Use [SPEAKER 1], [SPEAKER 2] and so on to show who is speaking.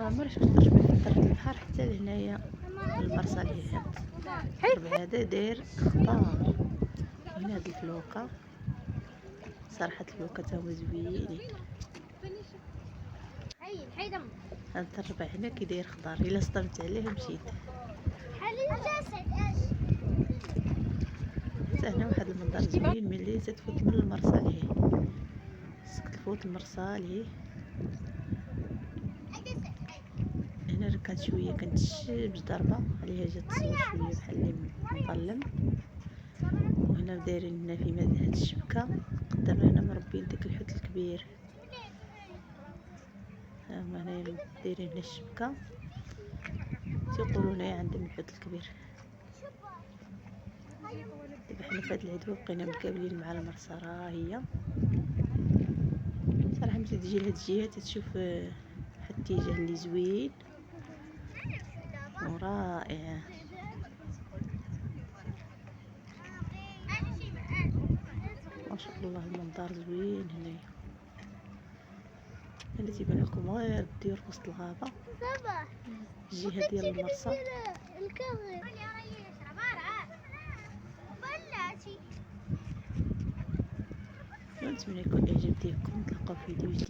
[SPEAKER 1] ما عمري شفت الربيع في طرف البحر حتى لهنايا المرسى اللي هاد الربيع هذا داير خضار. هنا هاد الفلوكة صراحة الفلوكة تا هما زوينين. هاد الربيع هنا كي داير خضار الا صدمت عليه مشيت. حتى هنا واحد المنظر زوين ملي تتفوت من المرسى لهيه تفوت المرسى لهيه. هنا كانت شويه كانت الشمس ضاربه عليها جات تصور شويه بحال اللي مظلم. وهنا دايرين هنا في هاد الشبكه قدامنا هنا مربين داك الحوت الكبير. ها هما هنايا دايرين هنا الشبكه تيقولوا هنايا عندهم الحوت الكبير. دابا حنا فهاد العدوى بقينا مقابلين مع المرسى راه هي. صراحه ملي تجي لهاد الجهه تتشوف واحد الاتجاه اللي زوين ورائع. ما شاء الله المنظر زوين هنايا. هنا تيبان لكم غير الديور في وسط الغابه الجهه ديال المرسى. نتمنى يكون اعجاب ديالكم. نتلاقاو في فيديو جديد.